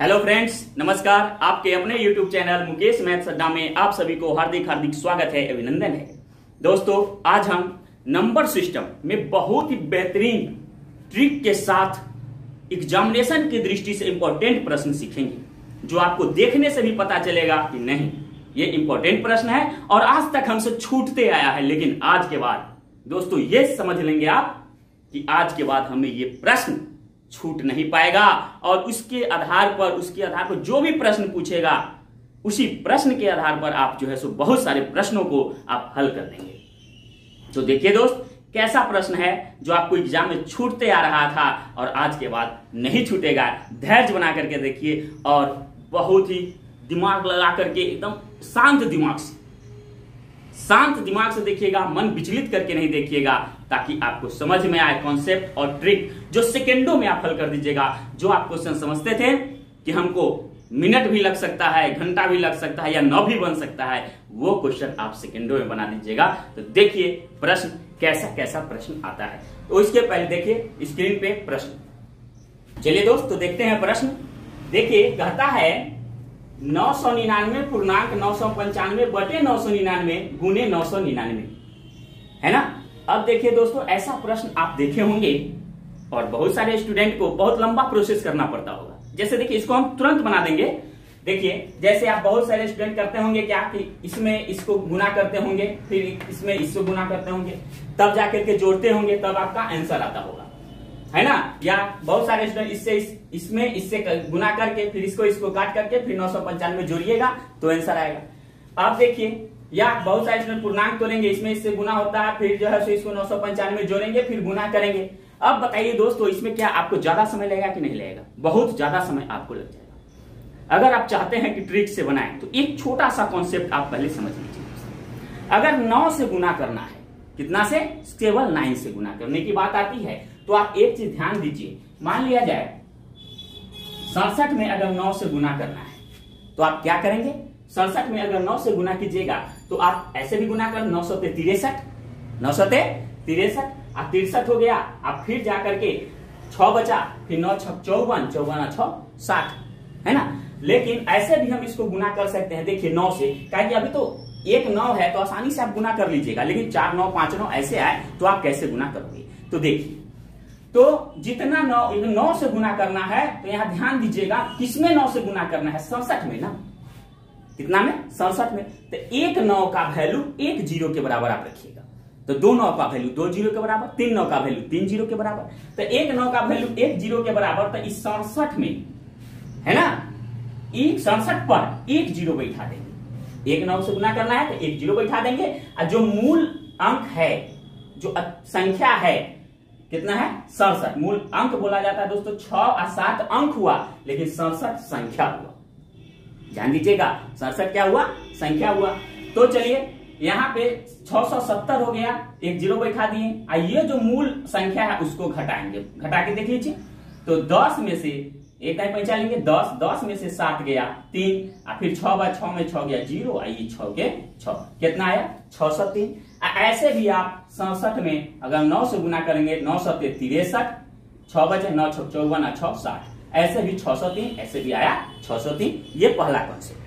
Hello friends, नमस्कार। आपके अपने YouTube चैनल मुकेश मैथ्स अड्डा में आप सभी को हार्दिक हार्दिक स्वागत है, अभिनंदन है। दोस्तों, आज हम नंबर सिस्टम में बहुत ही बेहतरीन ट्रिक के साथ एग्जामिनेशन की दृष्टि से इंपॉर्टेंट प्रश्न सीखेंगे, जो आपको देखने से भी पता चलेगा कि नहीं ये इंपॉर्टेंट प्रश्न है और आज तक हमसे छूटते आया है। लेकिन आज के बाद दोस्तों ये समझ लेंगे आप कि आज के बाद हमें ये प्रश्न छूट नहीं पाएगा और उसके आधार पर जो भी प्रश्न पूछेगा उसी प्रश्न के आधार पर आप जो है सो बहुत सारे प्रश्नों को आप हल कर लेंगे। तो देखिए दोस्त, कैसा प्रश्न है जो आपको एग्जाम में छूटते आ रहा था और आज के बाद नहीं छूटेगा। धैर्य बना करके देखिए और बहुत ही दिमाग लगा करके एकदम शांत दिमाग से देखिएगा, मन विचलित करके नहीं देखिएगा, ताकि आपको समझ में आए कॉन्सेप्ट और ट्रिक जो सेकंडों में आप हल कर दीजिएगा। जो आप क्वेश्चन समझते थे कि हमको मिनट भी लग सकता है, घंटा भी लग सकता है या 9 भी बन सकता है, वो क्वेश्चन आप सेकंडों में बना दीजिएगा। तो देखिए प्रश्न कैसा प्रश्न आता है। तो इसके पहले देखिए स्क्रीन पे प्रश्न। चलिए दोस्त, तो देखते हैं प्रश्न। देखिए कहता है 999.995 बटे 999 गुने 999, है ना। अब देखिए दोस्तों, ऐसा प्रश्न आप देखे होंगे और बहुत सारे स्टूडेंट को बहुत लंबा प्रोसेस करना पड़ता होगा। जैसे देखिए, इसको हम तुरंत बना देंगे। देखिए जैसे आप बहुत सारे स्टूडेंट करते होंगे क्या कि इसमें इसको गुना करते होंगे, फिर इसमें इसको गुना करते होंगे, तब जाकर के जोड़ते होंगे, तब आपका आंसर आता होगा, है ना। या बहुत सारे स्टूडेंट इससे गुना करके फिर इसको काट करके फिर 995 जोड़िएगा तो आंसर आएगा। अब देखिए, या बहुत सारे स्टूडेंट पूर्णांक तोड़ेंगे, इससे गुना होता है, फिर जो है सो इसको 995 जोड़ेंगे, फिर गुना करेंगे। अब बताइए दोस्तों, इसमें क्या आपको ज्यादा समय लगेगा कि नहीं लगेगा? बहुत ज्यादा समय आपको लग जाएगा। अगर आप चाहते हैं कि ट्रिक से बनाएं तो एक छोटा सा कॉन्सेप्ट आप पहले समझ लीजिए। अगर 9 से गुना करना है, कितना से? केवल 9 से गुना करने की बात आती है, तो आप एक चीज ध्यान दीजिए। मान लिया जाए 67 में अगर 9 से गुना करना है तो आप क्या करेंगे? 67 में अगर 9 से गुना कीजिएगा तो आप ऐसे भी गुना कर 9 से 63, 9 से 63 आप 63 हो गया। आप फिर जाकर के 6 बचा, फिर 9 6 54, 54 6 60, है ना। लेकिन ऐसे भी हम इसको गुना कर सकते हैं। देखिए 9 से, क्योंकि अभी तो एक 9 है तो आसानी से आप गुना कर लीजिएगा, लेकिन 4 9 5 9 ऐसे आए तो आप कैसे गुना करोगे? तो देखिए, तो जितना 9 से गुना करना है तो यहां ध्यान दीजिएगा, किसमें 9 से गुना करना है? 67 में ना। कितना में? 67 में। तो एक 9 का वैल्यू 1 0 के बराबर आप रखिएगा, तो 2 9 का वैल्यू 2 0 के बराबर, 3 9 का वैल्यू 3 0 के बराबर। तो एक 9 का वैल्यू 1 0 के बराबर, तो इस 67 में, है ना, 67 पर 1 0 बैठा देंगे। एक 9 से गुना करना है तो 1 0 बैठा देंगे, और जो मूल अंक है, जो संख्या है, कितना है? 67। मूल अंक बोला जाता है दोस्तों, 6 और 7 अंक हुआ, लेकिन 67 संख्या हुआ। ध्यान दीजिएगा, 67 क्या हुआ? संख्या हुआ। तो चलिए यहाँ पे 670 हो गया, 1 0 बैठा दिए, और ये जो मूल संख्या है उसको घटाएंगे। घटा के देख लीजिए, तो 10 में से एक टाइम पहचान लेंगे, 10 में से 7 गया 3, और फिर 6 बार 6 में 6 गया 0, और ये 6 के 6 कितना आया? 603। ऐसे भी आप 67 में अगर 9 से गुना करेंगे, 9 7 63, 6 बचे, 9 6 54 और 6 60, ऐसे भी 603, ऐसे भी आया 603। ये पहला कॉन्सेप्ट।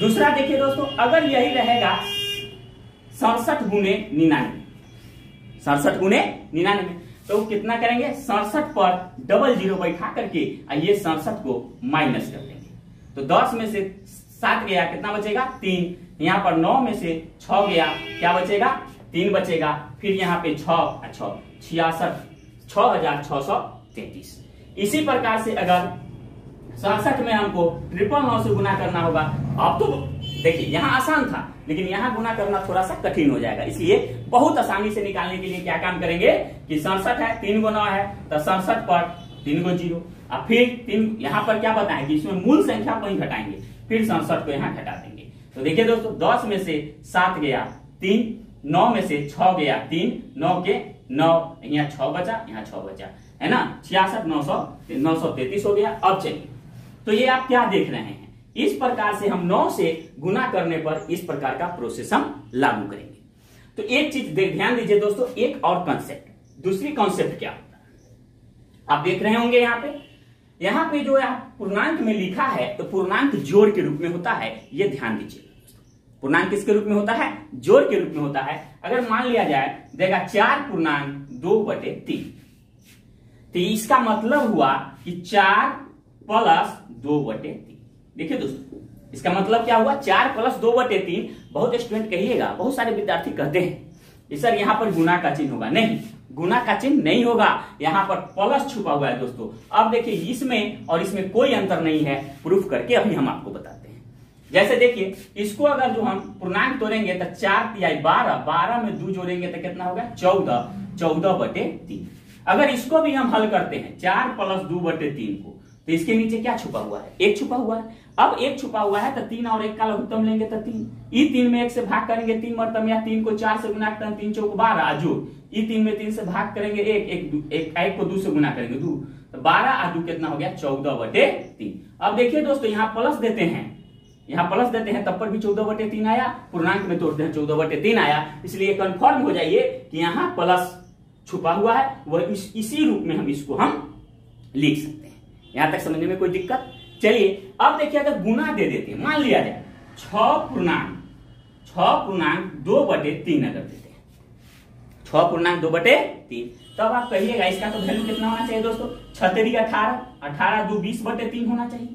दूसरा देखिए दोस्तों, अगर यही रहेगा 67 गुने 99, 67 गुने 99, तो कितना करेंगे? 67 पर डबल 0 बैठा करके ये 67 को माइनस कर देंगे। तो 10 में से 7 गया, कितना बचेगा? 3। यहाँ पर 9 में से 6 गया, क्या बचेगा? 3 बचेगा। फिर यहाँ पे 6 66, 6633। इसी प्रकार से अगर 67 में हमको 999 से गुना करना होगा। अब तो देखिए यहाँ आसान था, लेकिन यहाँ गुना करना थोड़ा सा कठिन हो जाएगा। इसलिए बहुत आसानी से निकालने के लिए क्या काम करेंगे कि 67 है, 3 गुना है, तो 67 पर 3 को 0, और फिर 3 यहाँ पर क्या बताएं कि इसमें मूल संख्या को ही घटाएंगे, फिर 67 को यहाँ घटा देंगे। तो देखिए दोस्तों, 10 में से 7 गया 3, 9 में से 6 गया 3, 9 के 9, यहाँ 6 बचा, यहाँ 6 बचा, है ना। 66 933 हो गया। अब चलिए, तो ये आप क्या देख रहे हैं? इस प्रकार से हम 9 से गुना करने पर इस प्रकार का प्रोसेस हम लागू करेंगे। तो एक चीज ध्यान दीजिए दोस्तों, एक और कॉन्सेप्ट, दूसरी कॉन्सेप्ट क्या होता है आप देख रहे होंगे यहाँ पे यहाँ पे जो पूर्णांक में लिखा है तो पूर्णांक जोड़ के रूप में होता है, ये ध्यान दीजिए। पूर्णांक किसके रूप में होता है? जोड़ के रूप में होता है। अगर मान लिया जाए देगा 4/2/3, तो इसका मतलब हुआ कि 4 + 2/3। देखिए दोस्तों, इसका मतलब क्या हुआ? 4 + 2/3। बहुत स्टूडेंट कहिएगा, बहुत सारे विद्यार्थी कहते हैं सर यहाँ पर गुना का चिन्ह होगा। नहीं, गुना का चिन्ह नहीं होगा, यहाँ पर प्लस छुपा हुआ है दोस्तों। अब देखिए इसमें और इसमें कोई अंतर नहीं है, प्रूफ करके अभी हम आपको बताते हैं। जैसे देखिए इसको अगर जो हम पूर्णांक तोड़ेंगे तो 4 × 12, 12 में 2 जोड़ेंगे तो कितना होगा? 14, 14/3। अगर इसको भी हम हल करते हैं 4 + 2/3 को, तो इसके नीचे क्या छुपा हुआ है? 1 छुपा हुआ है। अब 1 छुपा हुआ है तो 3 और 1 का लघुत्तम लेंगे तो 3। ई 3 में 1 से भाग करेंगे 3 मरतम, या 3 को 4 से गुना करते 3 × 4 = 12 जो। ई 3 में 3 से भाग करेंगे 1 को 2 से गुना करेंगे 2, तो 12 और 2 कितना हो गया? 14/3। अब देखिए दोस्तों यहाँ प्लस देते हैं, यहाँ प्लस देते हैं तब पर भी 14/3 आया, पूर्णांक में तोड़ते हैं 14/3 आया। इसलिए कंफर्म हो जाइए कि यहाँ प्लस छुपा हुआ है, वह इसी रूप में हम इसको लिख सकते हैं। यहां तक समझने में कोई दिक्कत? चलिए अब देखिए अगर गुना दे देते हैं, मान लिया जाए 6/2/3 अगर देते हैं, 6/2/3, तब आप कहिएगा इसका तो वैल्यू कितना होना चाहिए दोस्तों? 6×3 = 18, 18 × 2 = 20/3 होना चाहिए।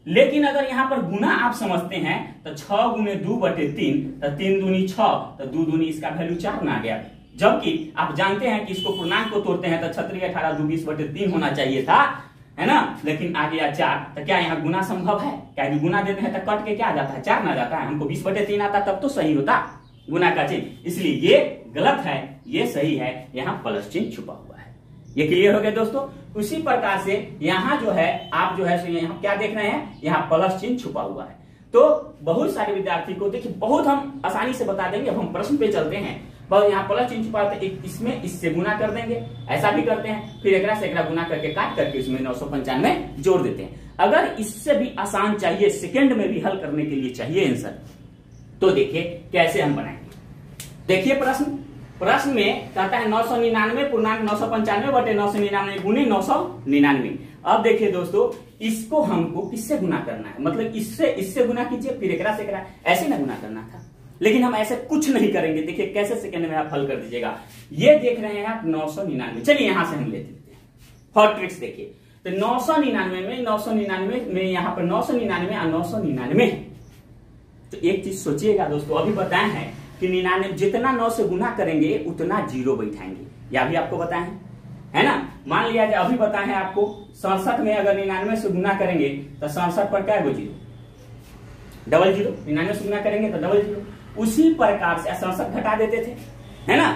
लेकिन अगर यहां पर गुना आप समझते हैं तो 6 × 2/3, तो 3 दूनी 6, तो 2 दूनी इसका वैल्यू 4 ना आ गया। जबकि आप जानते हैं कि इसको पूर्णांक को तोड़ते हैं तो 6×3 = 18, 2 = 20/3 होना चाहिए था, है ना? लेकिन आ गया 4। तो क्या यहाँ गुना संभव है? क्या गुना देते हैं तो कट के क्या आ जाता है? 4 ना जाता है। हमको 20/3 आता तब तो सही होता गुना का चिन्ह। इसलिए ये गलत है, ये सही है, यहाँ प्लस चिन्ह छुपा हुआ है। ये क्लियर हो गया दोस्तों? उसी प्रकार से यहाँ जो है आप जो है यहाँ क्या देख रहे हैं? यहाँ प्लस चिन्ह छुपा हुआ है। तो बहुत सारे विद्यार्थी को देखिए, बहुत हम आसानी से बता देंगे। अब हम प्रश्न पे चलते हैं। बस यहाँ प्लस चिन्ह छुपा है, एक इसमें इससे गुना कर देंगे, ऐसा भी करते हैं। फिर एकरा से एकरा गुना करके काट करके इसमें 995 जोड़ देते हैं। अगर इससे भी आसान चाहिए, सेकंड में भी हल करने के लिए चाहिए आंसर, तो देखिए कैसे हम बनाएंगे। देखिए प्रश्न में कहता है 999 पूर्णांक 995/999 गुने 999। अब देखिए दोस्तों, इसको हमको किससे गुना करना है? मतलब इससे गुना कीजिए, फिर एकरा से एकरा, ऐसे ना गुना करना था। लेकिन हम ऐसे कुछ नहीं करेंगे। देखिए कैसे सेकंड में आप हल कर दीजिएगा। ये देख रहे हैं आप 999। चलिए यहां से हम लेते हैं हॉट ट्रिक्स। देखिए तो 999 में यहाँ पर 999 और 999 है। तो एक चीज सोचिएगा दोस्तों, अभी बताए हैं कि 99 जितना 9 से गुना करेंगे उतना 0 बैठाएंगे, या भी आपको बताए है ना? मान लिया जाए अभी बताए हैं आपको 67 में अगर 99 से गुना करेंगे तो 67 पर क्या 0 डबल 0, 99 से गुना करेंगे तो डबल 0। उसी प्रकार से 67 घटा देते थे, है ना?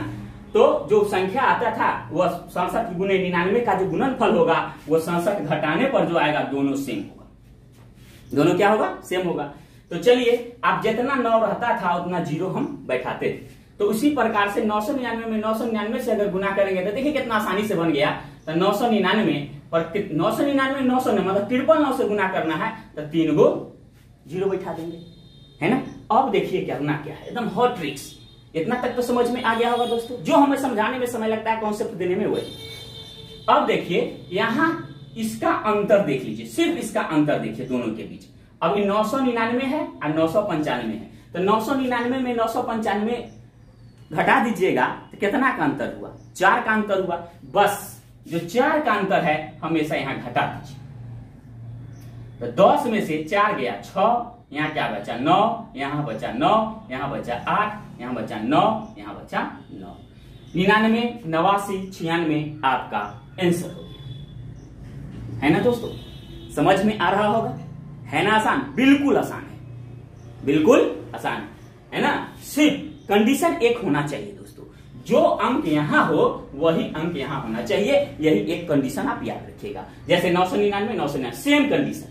तो जो संख्या आता था वह 67 गुने 99 का जो गुणनफल होगा वो 67 घटाने पर जो आएगा दोनों सेम होगा। दोनों क्या होगा? सेम होगा। तो चलिए आप जितना 9 रहता था उतना 0 हम बैठाते थे। तो उसी प्रकार से 999 में 999 से अगर गुना करेंगे तो देखिए कितना आसानी से बन गया। तो 999 पर 999 900 मतलब 999 से गुना करना है तो 3 गो 0 बैठा देंगे, है ना? अब देखिए करना क्या है, एकदम हॉट ट्रिक्स। इतना तक तो समझ में आ गया होगा दोस्तों, जो हमें समझाने में समय लगता है कॉन्सेप्ट देने में वही। अब देखिए यहां इसका अंतर देख लीजिए, सिर्फ इसका अंतर देखिए दोनों के बीच। अब 999 है और 995 है, तो 999 में 995 घटा दीजिएगा तो कितना का अंतर हुआ? 4 का अंतर हुआ। बस जो 4 का अंतर है हमेशा यहां घटा दीजिए। तो 10 में से 4 गया 6, यहाँ क्या बचा 9, यहाँ बचा 9, यहाँ बचा 8, यहाँ बचा 9, यहाँ बचा 9। 99, 89, 96 आपका आंसर हो गया, है ना दोस्तों? समझ में आ रहा होगा, है ना? आसान, बिल्कुल आसान है, बिल्कुल आसान है ना? सिर्फ कंडीशन एक होना चाहिए दोस्तों, जो अंक यहां हो वही अंक यहां होना चाहिए। यही एक कंडीशन आप याद रखिएगा। जैसे 999 999 सेम कंडीशन,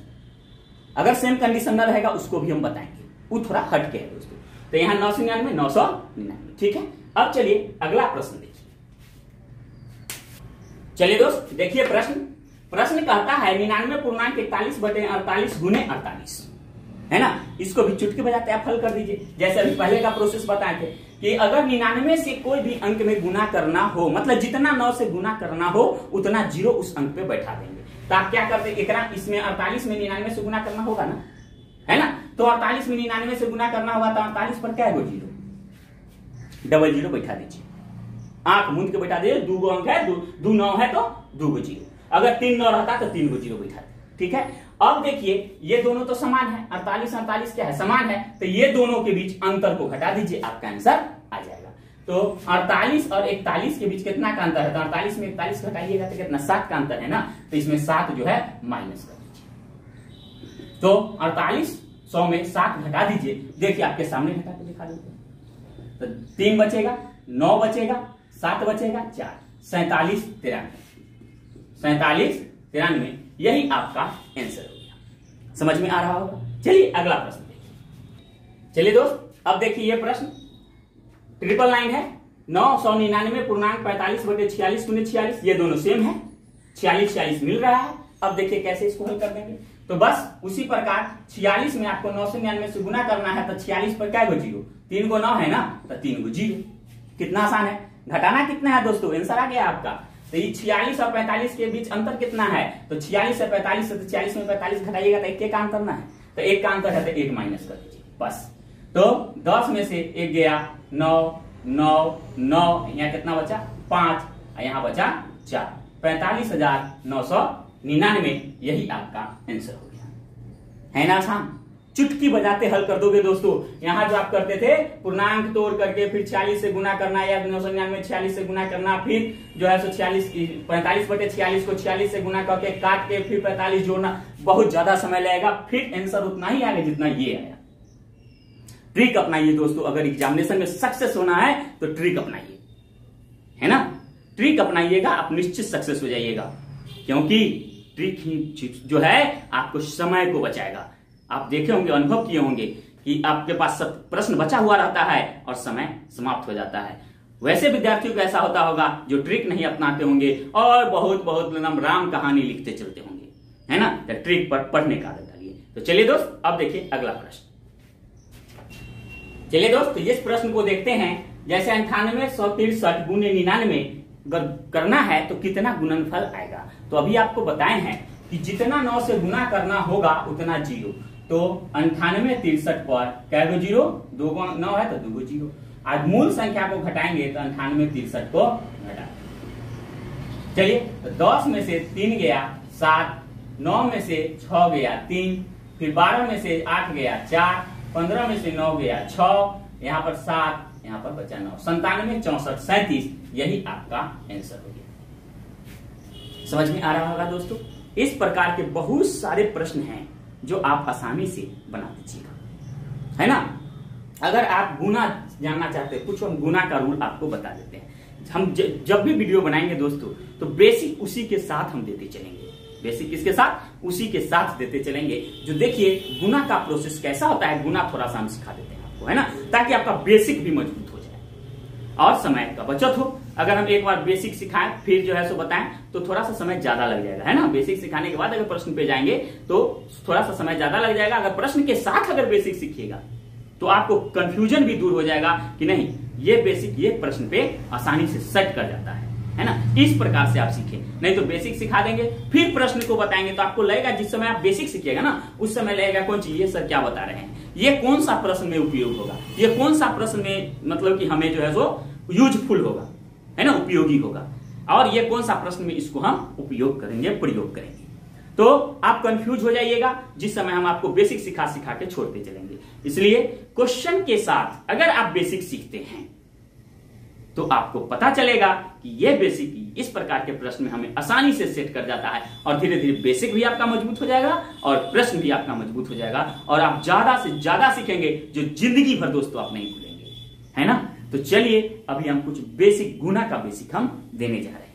अगर सेम कंडीशन न रहेगा उसको भी हम बताएंगे, वो थोड़ा हट के है दोस्तों। तो यहाँ 999 999, ठीक है? अब चलिए अगला प्रश्न देखिए। चलिए दोस्त देखिए प्रश्न कहता है 99 पूर्णांक 41/48 गुने 48, है ना? इसको भी चुटकी बजाते आप हल कर दीजिए। जैसे अभी पहले का प्रोसेस बताए थे कि अगर 99 से कोई भी अंक में गुना करना हो, मतलब जितना 9 से गुना करना हो उतना 0 उस अंक पे बैठा देंगे। तो आप क्या करते हैं, इसमें 48 में 99 से गुना करना होगा ना, है ना। तो 48 में 99 से गुना करना होगा तो 48 पर क्या है, 0 डबल 0 बैठा दीजिए, आंख मूंद के बैठा दीजिए। 2 अंक है, 2 9 है तो 2 0, अगर 3 9 रहता तो 3 0 बैठा दे, ठीक है। अब देखिए ये दोनों तो समान है, 48 48 क्या है, समान है, तो ये दोनों के बीच अंतर को घटा दीजिए, आपका आंसर आ जाएगा। तो 48 और 41 के बीच कितना का अंतर है, तो 48 में 41 घटाइएगा तो कितना, 7 का अंतर है ना, तो इसमें 7 जो है माइनस कर दीजिए। तो 48 100 में 7 घटा दीजिए, देखिए आपके सामने घटा के दिखा देते हैं। तो 3 बचेगा, 9 बचेगा, 7 बचेगा, 4, 47 93, यही आपका आंसर हो गया। समझ में आ रहा होगा। चलिए अगला प्रश्न देखिए। चलिए दोस्त, अब देखिए ये प्रश्न 999 है, 999 पूर्णांक 45/46 × 46, ये दोनों सेम है, 46 46 मिल रहा है। अब देखिए कैसे इसको हल कर देंगे। तो बस उसी प्रकार 46 में आपको 999 से गुना करना है, तो 46 पर क्या है, 0, 3 को 9 है ना, तो 3 को 0। कितना आसान है। घटाना कितना है दोस्तों, आंसर आ गया आपका। तो ये 46 और 45 के बीच अंतर कितना है, तो 46 से 45, तो 46 में 45 घटाइएगा तो 1 का अंतर ना है, तो 1 का अंतर है तो 1 माइनस कर दीजिए बस। तो 10 में से 1 गया, 9 9 9, यहाँ कितना बचा, 5, यहाँ बचा 4, 45,999, यही आपका आंसर हो गया। है ना आसान, चुटकी बजाते हल कर दोगे दोस्तों। यहां जो आप करते थे पूर्णांक तोड़ करके फिर 46 से गुना करना, या 999 46 से गुना करना, फिर जो है 45/46 को 46 से गुना करके काट के फिर 45 जोड़ना, बहुत ज्यादा समय लगेगा, फिर आंसर उतना ही आएगा जितना ये आया। ट्रिक अपनाइए दोस्तों, अगर एग्जामिनेशन में सक्सेस होना है तो ट्रिक अपनाइए, है ना। ट्रिक अपनाइएगा, आप निश्चित सक्सेस हो जाइएगा, क्योंकि ट्रिक ही जो है आपको समय को बचाएगा। आप देखे होंगे, अनुभव किए होंगे कि आपके पास सब प्रश्न बचा हुआ रहता है और समय समाप्त हो जाता है। वैसे विद्यार्थियों को ऐसा होता होगा जो ट्रिक नहीं अपनाते होंगे और बहुत बहुत राम कहानी लिखते चलते होंगे, है ना। तो ट्रिक पर पढ़ने का आदत डालिए। तो चलिए दोस्त, अब देखिए अगला प्रश्न। चलिए दोस्त, इस प्रश्न को देखते हैं। जैसे 98,163 × 99 करना है तो कितना गुणनफल आएगा। तो अभी आपको बताए हैं कि जितना 9 से गुना करना होगा उतना 0। तो 98,63 पर क्या 0, 2 को 9 है तो 2 को 0। आज मूल संख्या को घटाएंगे तो 98,63 को घटा। चलिए, तो 10 में से 3 गया 7, 9 में से 6 गया 3, फिर 12 में से 8 गया 4, 15 में से 9 गया 6, यहाँ पर 7, यहाँ पर बचा 9, 97, 64, 37, यही आपका आंसर हो गया। समझ में आ रहा होगा दोस्तों। इस प्रकार के बहुत सारे प्रश्न हैं जो आप आसानी से बना दीजिएगा, है ना। अगर आप गुना जानना चाहते हैं, कुछ हम गुना का रूल आपको बता देते हैं। हम जब भी वीडियो बनाएंगे दोस्तों, तो बेसिक उसी के साथ हम देते चलेंगे। बेसिक किसके साथ, उसी के साथ देते चलेंगे। जो देखिए गुना का प्रोसेस कैसा होता है, गुना थोड़ा सा हम सिखा देते हैं आपको, है ना, ताकि आपका बेसिक भी मजबूत हो जाए और समय का बचत हो। अगर हम एक बार बेसिक सिखाएं फिर जो है सो बताएं तो थोड़ा सा समय ज्यादा लग जाएगा, है ना। बेसिक सिखाने के बाद अगर प्रश्न पे जाएंगे तो थोड़ा सा समय ज्यादा लग जाएगा। अगर प्रश्न के साथ अगर बेसिक सीखिएगा तो आपको कंफ्यूजन भी दूर हो जाएगा कि नहीं, ये बेसिक ये प्रश्न पे आसानी से सेट कर जाता है ना। इस प्रकार से आप सीखें। नहीं तो बेसिक सिखा देंगे फिर प्रश्न को बताएंगे तो आपको लगेगा, जिस समय आप बेसिक सीखिएगा ना उस समय लगेगा कौन चीज, ये सर क्या बता रहे हैं, ये कौन सा प्रश्न में उपयोग होगा, ये कौन सा प्रश्न में मतलब कि हमें जो है सो यूजफुल होगा, है ना, उपयोगी होगा, और ये कौन सा प्रश्न में इसको हम उपयोग करेंगे, प्रयोग करेंगे। तो आप कंफ्यूज हो जाइएगा जिस समय हम आपको बेसिक सिखा के छोड़ते चलेंगे। इसलिए क्वेश्चन के साथ अगर आप बेसिक सीखते हैं तो आपको पता चलेगा कि ये बेसिक इस प्रकार के प्रश्न में हमें आसानी से सेट कर जाता है, और धीरे धीरे बेसिक भी आपका मजबूत हो जाएगा और प्रश्न भी आपका मजबूत हो जाएगा, और आप ज्यादा से ज्यादा सीखेंगे जो जिंदगी भर दोस्तों आप नहीं भूलेंगे, है ना। तो चलिए अभी हम कुछ बेसिक गुना का बेसिक हम देने जा रहे हैं।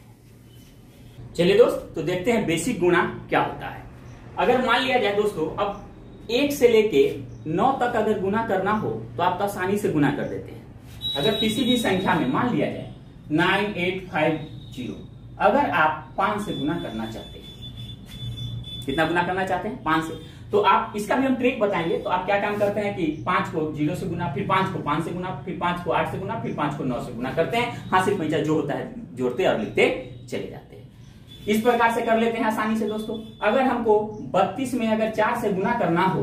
चलिए दोस्त, तो देखते हैं बेसिक गुना क्या होता है। अगर मान लिया जाए दोस्तों, अब 1 से लेके 9 तक अगर गुना करना हो तो आप तो आसानी से गुना कर देते हैं। अगर किसी भी संख्या में मान लिया जाए 9850, अगर आप 5 से गुना करना चाहते हैं, कितना गुना करना चाहते हैं, 5 से, तो आप इसका भी हम ट्रिक बताएंगे। तो आप क्या काम करते हैं कि 5 को 0 से गुना, फिर 5 को 5 से गुना, फिर 5 को 8 से गुना, फिर 5 को 9 से गुना करते हैं। हाथ से पैंचा जो होता है जोड़ते और लिखते चले जाते हैं। इस प्रकार से कर लेते हैं आसानी से दोस्तों। अगर हमको 32 में अगर 4 से गुना करना हो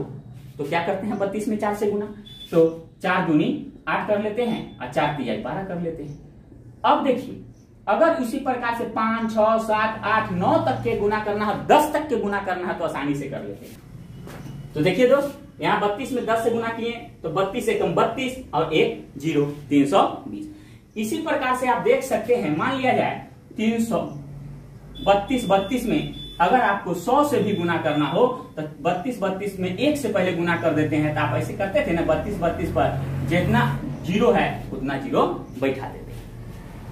तो क्या करते हैं, 32 में 4 से गुना, तो 4 दूनी 8 कर लेते हैं और 4 तिहाई 12 कर लेते हैं। अब देखिए अगर उसी प्रकार से 5, 6, 7, 8, 9 तक के गुना करना है, 10 तक के गुना करना है तो आसानी से कर लेते हैं। तो देखिए दोस्त, यहाँ 32 में 10 से गुना किए तो 32 से कम 32 और 1 0, 320। इसी प्रकार से आप देख सकते हैं, मान लिया जाए 32 में अगर आपको 100 से भी गुना करना हो तो 32 में 1 से पहले गुना कर देते हैं। तो आप ऐसे करते थे ना, 32 पर जितना जीरो है उतना जीरो बैठा देते हैं।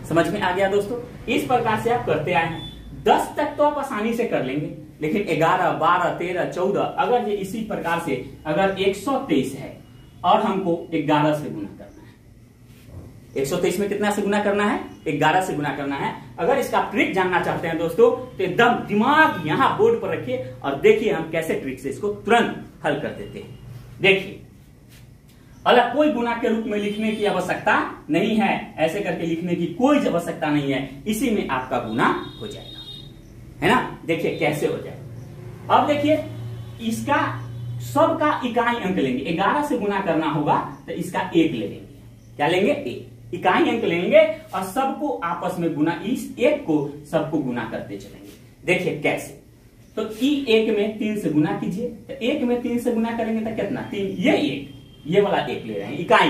समझ में आ गया दोस्तों? इस प्रकार से आप करते आए हैं। 10 तक तो आप आसानी से कर लेंगे, लेकिन 11, 12, 13, 14 अगर ये इसी प्रकार से अगर 123 है और हमको 11 से गुना करना है, 123 में कितना से गुना करना है, 11 से गुना करना है। अगर इसका ट्रिक जानना चाहते हैं दोस्तों तो एकदम दिमाग यहां बोर्ड पर रखिए और देखिए हम कैसे ट्रिक से इसको तुरंत हल कर देते हैं। देखिए, अलग कोई गुना के रूप में लिखने की आवश्यकता नहीं है, ऐसे करके लिखने की कोई आवश्यकता नहीं है, इसी में आपका गुना हो जाएगा, है ना। देखिए कैसे हो जाएगा। अब देखिए इसका सबका इकाई अंक लेंगे, 11 से गुना करना होगा तो इसका 1 ले लेंगे। क्या लेंगे? 1 इकाई अंक लेंगे और सबको आपस में गुना, इस 1 को सबको गुना करते चलेंगे। देखिए कैसे, तो E1 में 3 से गुना कीजिए, तो 1 में 3 से गुना करेंगे तो कितना, 3, ये वाला 1 ले रहे हैं इकाई,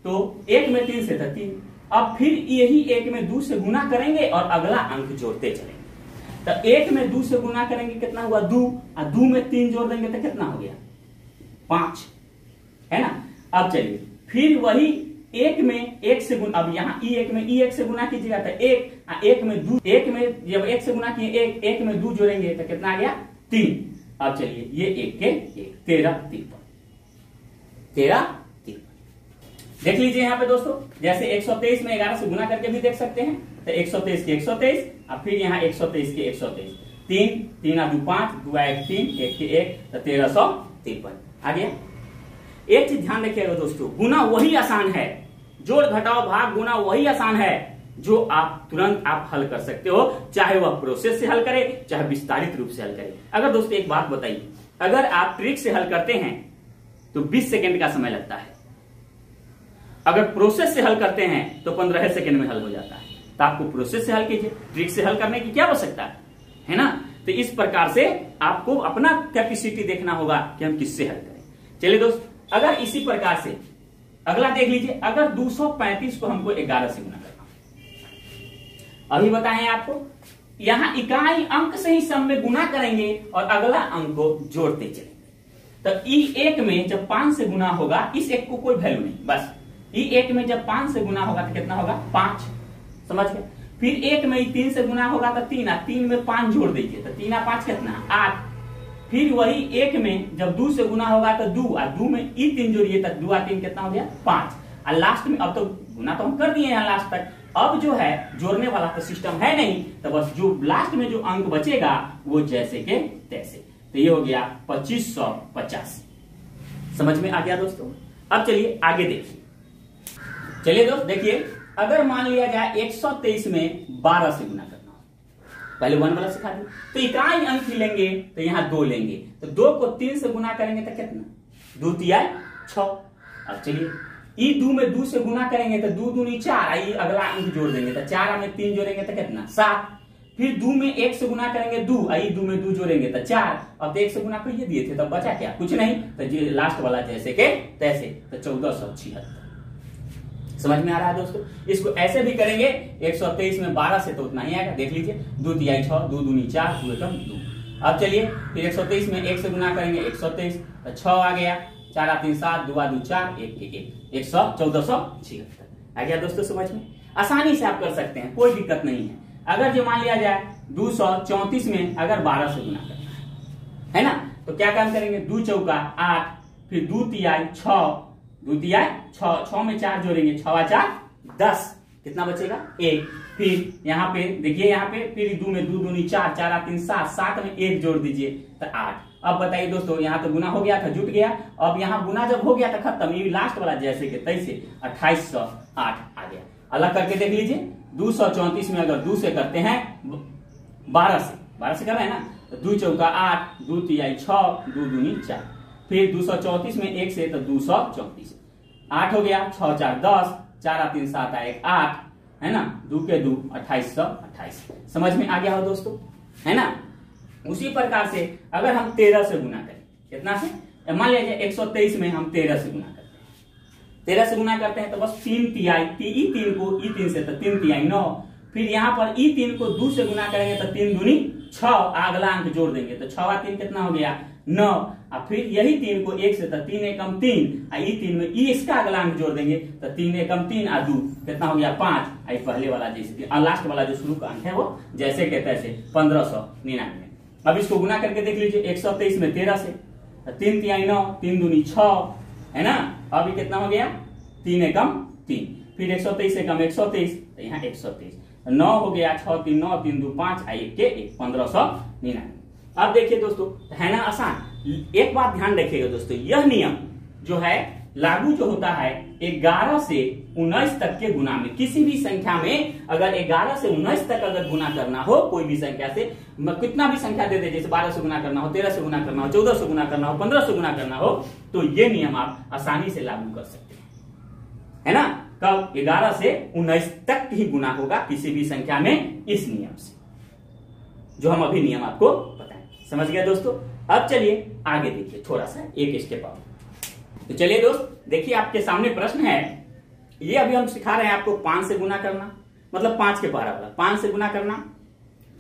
तो 1 में 3 से था 3। अब फिर यही 1 में 2 से गुना करेंगे और अगला अंक जोड़ते चलेंगे। तो 1 में 2 से गुना करेंगे कितना हुआ, 2, और 2 में 3 जोड़ देंगे तो कितना हो गया, 5, है ना। अब चलिए फिर वही 1 में 1 से गुना, अब यहाँ E1 में E1 से गुना कीजिएगा तो 1 में 2, 1 में जब 1 से गुना किए 1 में 2 जोड़ेंगे तो कितना आ गया, 3। अब चलिए ये 1 के 1, 13 53। देख लीजिए यहाँ पे दोस्तों, जैसे 123 में 11 से गुना करके भी देख सकते हैं, तो 123 के 123 और फिर यहाँ 123 के 123, 3, 3 2 5, 2 1 3, 1 के 1, तो 1353 आ गया। एक चीज ध्यान रखिएगा दोस्तों, गुना वही आसान है, जोड़ घटाओ भाग गुना वही आसान है जो आप तुरंत आप हल कर सकते हो, चाहे वह प्रोसेस से हल करे चाहे विस्तारित रूप से हल करे। अगर दोस्तों एक बात बताइए, अगर आप ट्रिक से हल करते हैं तो 20 सेकंड का समय लगता है, अगर प्रोसेस से हल करते हैं तो 15 सेकंड में हल हो जाता है। तो आपको प्रोसेस से हल कीजिए, ट्रिक से हल करने की क्या आवश्यकता है ना। तो इस प्रकार से आपको अपना कैपेसिटी देखना होगा कि हम किससे हल करें। चलिए दोस्त, अगर इसी प्रकार से अगला देख लीजिए, अगर 235 को हमको 11 से गुना करना, अभी बताएं आपको, यहां इकाई अंक से ही सब में गुना करेंगे और अगला अंक को जोड़ते चलेंगे। तो E1 में जब 5 से गुना होगा, इस 1 को कोई वैल्यू नहीं, बस E1 में जब 5 से गुना होगा तो कितना होगा, 5, समझ गए। फिर 1 में 3 से गुना होगा तो 3, 3 में 5 जोड़ दीजिए तो 3 और 5 कितना, 8। फिर वही 1 में जब 2 से गुना होगा तो 2, और 2 में E3 जोड़िए तो 2 और 3 कितना हो गया, 5। और लास्ट में, अब तो गुना तो हम कर दिए हैं लास्ट तक, अब जो है जोड़ने वाला तो सिस्टम है नहीं, तो बस जो लास्ट में जो अंक बचेगा वो जैसे के तैसे। तो ये हो गया 2585। समझ में आ गया दोस्तों। अब चलिए आगे देखिए। चलिए दोस्त देखिए, अगर मान लिया जाए 123 में 12 से गुना करना हो, पहले 1 वाला सिखा दी, तो इकाई अंक ही लेंगे तो यहाँ 2 लेंगे, तो 2 को 3 से गुना करेंगे तो कितना, 2 तिहाई 6। अब चलिए E2 में 2 से गुना करेंगे तो 2 दूनी 4, आई अगला अंक जोड़ देंगे तो 4 में 3 जोड़ेंगे तो कितना, 7। फिर 2 में 1 से गुना करेंगे 2, आई 2 में 2 जोड़ेंगे तो 4। अब तो 1 से गुना कर दिए थे, तब बचा क्या, कुछ नहीं, तो ये लास्ट वाला जैसे के तैसे, तो 1476। समझ में आ रहा है दोस्तों। इसको ऐसे भी करेंगे, 123 में 12 से तो उतना ही आएगा, देख लीजिए, 2 तिहाई 6, 2 दूनी 4, 2 एकम 2। अब चलिए फिर 123 में 1 से गुना करेंगे, 123 तो 6 आ गया, 4 और 3 7, 2 और 2 4, 1 के 1, 1476 आ गया दोस्तों। समझ में आसानी से आप कर सकते हैं, कोई दिक्कत नहीं है। अगर जो मान लिया जाए 234 में अगर 12 से गुना करना है ना, तो क्या काम करेंगे, 2 चौका 8, फिर 2 तिहाई 6, 2 तिहाई 6 में 4 जोड़ेंगे, 6 और 4 10, कितना बचेगा, 1। फिर यहाँ पे देखिए, यहाँ पे फिर 2 में 2 दूनी 4, 4 और 3 7, 7 में 1 जोड़ दीजिए तो 8। अब बताइए दोस्तों, यहाँ तो गुना हो गया था, जुट गया। अब यहाँ गुना जब हो गया था खत्म, ये लास्ट वाला जैसे के तैसे 2808 आ गया। अलग करके देख लीजिए, 234 में अगर 2 से करते हैं 12 से कर रहे हैं ना, तो 2 चौका 8, 2 तिहाई 6, 2 दूनी 4, फिर 234 में 1 से तो 234, 8 हो गया, 6 4 10, 4 3 7 1 8, है ना, 2 के 2 2828। समझ में आ गया हो दोस्तों, है ना। उसी प्रकार से अगर हम 13 से गुना करें, कितना से, मान लीजिए 123 में हम 13 से गुना करते हैं, 13 से गुना करते हैं तो बस 3 तिहाई, ई3 को ई3 से तो 3 तिहाई 9, फिर यहाँ पर ई3 को 2 से गुना करेंगे तो 3 दूनी 6, अगला अंक जोड़ देंगे तो 6 3 कितना हो गया 9, और फिर यही 3 को 1 से तो 3 एकम 3, ई3 में ई इसका अगला अंक जोड़ देंगे तो 3 एकम 3 और 2 कितना हो गया 5, आई पहले वाला जैसे और लास्ट वाला जो शुरू का अंक है वो जैसे के तैसे 1599। अब इसको गुना करके देख लीजिए, 123 में 13 से, 3 तिहाई 9, 3 दूनी 6, है ना, अभी कितना हो गया 3 एकम 3, फिर 123 एकम 123, तो यहाँ 123, 9 हो गया, 6 3 9, 3 2 5, 1 के 1, 1599। अब देखिए दोस्तों, है ना आसान। एक बात ध्यान रखिएगा दोस्तों, यह नियम जो है लागू जो होता है 11 से 19 तक के गुना में, किसी भी संख्या में अगर 11 से 19 तक अगर गुना करना हो कोई भी संख्या से, कितना भी संख्या दे दे, जैसे 12 से गुना करना हो, 13 से गुना करना हो, 14 से गुना करना हो, 15 से गुना करना हो, तो ये नियम आप आसानी से लागू कर सकते हैं, है ना। कब 11 से 19 तक ही गुना होगा किसी भी संख्या में, इस नियम से जो हम अभी नियम आपको बताएं। समझ गया दोस्तों। अब चलिए आगे देखिए, थोड़ा सा एक स्टेप और। तो चलिए दोस्त देखिए, आपके सामने प्रश्न है, ये अभी हम सिखा रहे हैं आपको 5 से गुना करना, मतलब 5 के पहरा वाला 5 से गुना करना,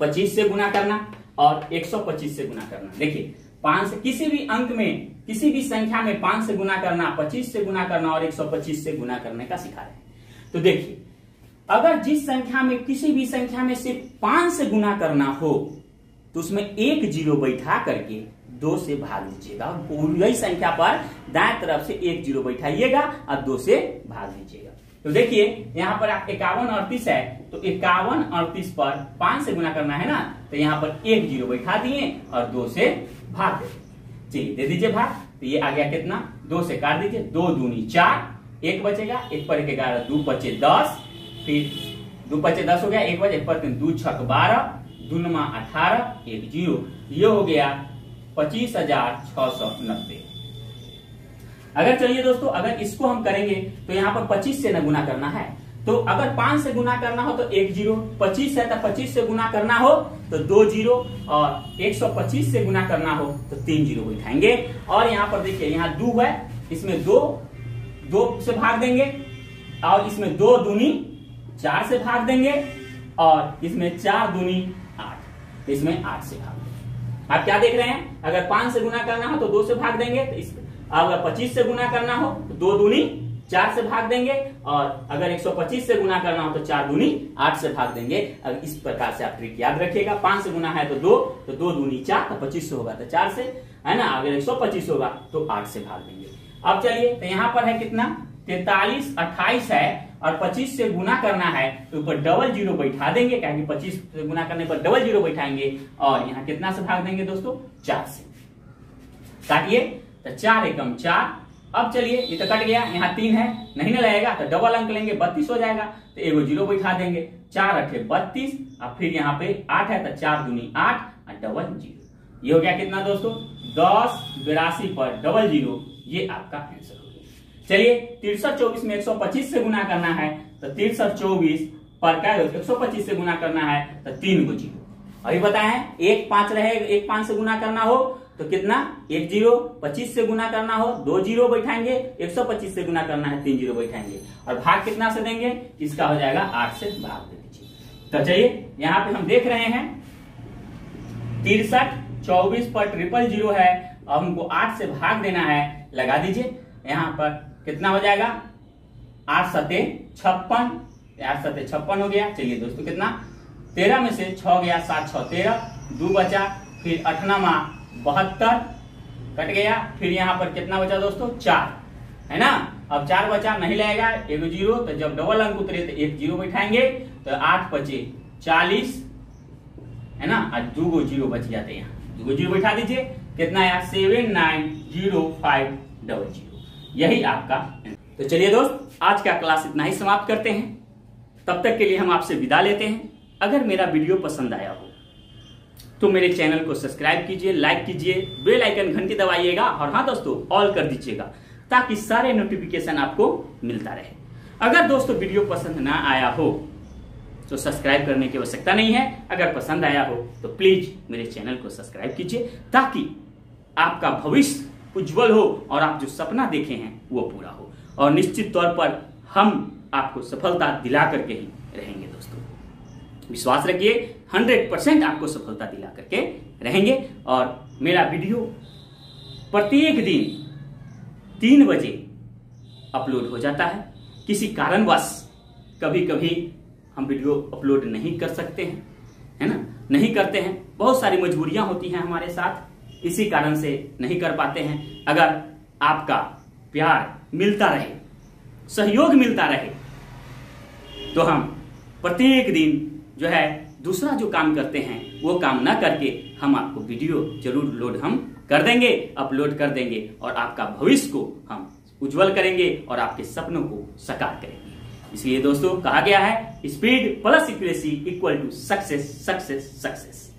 25 से गुना करना और 125 से गुना करना। देखिए 5 से किसी भी अंक में, किसी भी संख्या में 5 से गुना करना, 25 से गुना करना और 125 से गुना करने का सिखा रहे हैं। तो देखिए, अगर जिस संख्या में, किसी भी संख्या में सिर्फ 5 से गुना करना हो तो उसमें एक जीरो बैठा करके 2 से भाग लीजिएगा, और पूरी संख्या पर दाएं तरफ से एक जीरो बैठाइएगा और 2 से भाग लीजिएगा। तो देखिए यहाँ पर आप 51 38 है, तो 51 38 पर 5 से गुना करना है ना, तो यहाँ पर एक जीरो बैठा दिए और 2 से भाग दे। चलिए दे दीजिए भाग, तो ये आ गया कितना, 2 से काट दीजिए, 2 दूनी 4, 1 बचेगा, 1 पर 1 11, 2 बचे 10, फिर 2 बचे 10 हो गया, 1 बचे 1 पर 3 2 6 12, 2 9 18, 1 जीरो, ये हो गया 25,690। अगर चलिए दोस्तों, अगर इसको हम करेंगे तो यहाँ पर 25 से न गुना करना है, तो अगर 5 से गुना करना हो तो 1 जीरो, 25 है तो 25 से गुना करना हो तो 2 जीरो, और 125 से गुना करना हो तो 3 जीरो बैठाएंगे। और यहाँ पर देखिए, यहाँ 2 है, इसमें 2 से भाग देंगे, और इसमें 2 दूनी 4 से भाग देंगे, और इसमें 4 दूनी 8, इसमें 8 से भाग देंगे। आप क्या देख रहे हैं, अगर 5 से गुना करना हो तो 2 से भाग देंगे, तो इसमें अगर 25 से गुना करना हो तो 2 दूनी 4 से भाग देंगे, और अगर 125 से गुना करना हो तो 4 दूनी 8 से भाग देंगे। अगर इस प्रकार से आप ट्रिक याद रखिएगा, 5 से गुना है तो 2, तो 2 दूनी 4, तो 25 से होगा तो 4 से, है ना, अगर 125 होगा तो 8 से भाग देंगे। अब चलिए, तो यहाँ पर है कितना, 43 28 है, और 25 से गुना करना है तो ऊपर डबल जीरो बैठा देंगे, क्योंकि 25 से गुना करने पर डबल जीरो बैठाएंगे, और यहाँ कितना से भाग देंगे दोस्तों, 4 से। काटिए, तो 4 एकम 4। अब चलिए, ये तो कट गया, यहाँ 3 है, नहीं ना लगेगा तो डबल अंक लेंगे, 32 हो जाएगा, तो एगो जीरो बैठा देंगे, 4 8 32, और फिर यहाँ पे 8 है तो 4 दूनी 8 और डबल जीरो, ये हो गया कितना दोस्तों, 10 82 पर डबल जीरो, ये आपका आंसर हो गया। चलिए 63 24 में 125 से गुना करना है, तो 63 24 पर क्या 125 से गुना करना है तो 3 को जीरो। अभी बताए 1 5 रहे, 1 5 से गुना करना हो तो कितना, 1 जीरो, 25 से गुना करना हो 2 जीरो बैठाएंगे, 125 से गुना करना है 3 जीरो बैठाएंगे, और भाग कितना से देंगे, इसका हो जाएगा 8 से भाग दे दीजिए। तो चलिए यहाँ पे हम देख रहे हैं 63 24 पर 000 है, अब हमको 8 से भाग देना है, लगा दीजिए, यहाँ पर कितना हो जाएगा, 8 सते 56, 8 सते 56 हो गया। चलिए दोस्तों, कितना 13 में से 6 गया, 7 6 13, 2 बचा, फिर 8 9 72 कट गया, फिर यहाँ पर कितना बचा दोस्तों, 4, है ना। अब 4 बचा, नहीं लगेगा, एगो जीरो, तो जब डबल अंक उतरे तो 1 जीरो बैठाएंगे, तो 8 बचे 40, है ना, और 2 गो जीरो बच जाते हैं, यहाँ 2 गो जीरो बैठा दीजिए, कितना आया 7905000, यही आपका। तो चलिए दोस्त, आज का क्लास इतना ही समाप्त करते हैं, तब तक के लिए हम आपसे विदा लेते हैं। अगर मेरा वीडियो पसंद आया हो तो मेरे चैनल को सब्सक्राइब कीजिए, लाइक कीजिए, बेल आइकन घंटी दबाइएगा और हाँ दोस्तों ऑल कर दीजिएगा ताकि सारे नोटिफिकेशन आपको मिलता रहे। अगर दोस्तों वीडियो पसंद ना आया हो तो सब्सक्राइब करने की आवश्यकता नहीं है, अगर पसंद आया हो तो प्लीज मेरे चैनल को सब्सक्राइब कीजिए ताकि आपका भविष्य उज्जवल हो और आप जो सपना देखे हैं वो पूरा हो। और निश्चित तौर पर हम आपको सफलता दिला करके ही रहेंगे दोस्तों, विश्वास रखिए 100% आपको सफलता दिला करके रहेंगे। और मेरा वीडियो प्रत्येक दिन 3 बजे अपलोड हो जाता है। किसी कारणवश कभी कभी हम वीडियो अपलोड नहीं कर सकते हैं, है ना, नहीं करते हैं, बहुत सारी मजबूरियां होती हैं हमारे साथ, इसी कारण से नहीं कर पाते हैं। अगर आपका प्यार मिलता रहे, सहयोग मिलता रहे तो हम प्रत्येक दिन जो है दूसरा जो काम करते हैं वो काम ना करके हम आपको वीडियो जरूर लोड हम कर देंगे, अपलोड कर देंगे और आपका भविष्य को हम उज्जवल करेंगे और आपके सपनों को साकार करेंगे। इसलिए दोस्तों कहा गया है speed plus accuracy equal to success, success, success.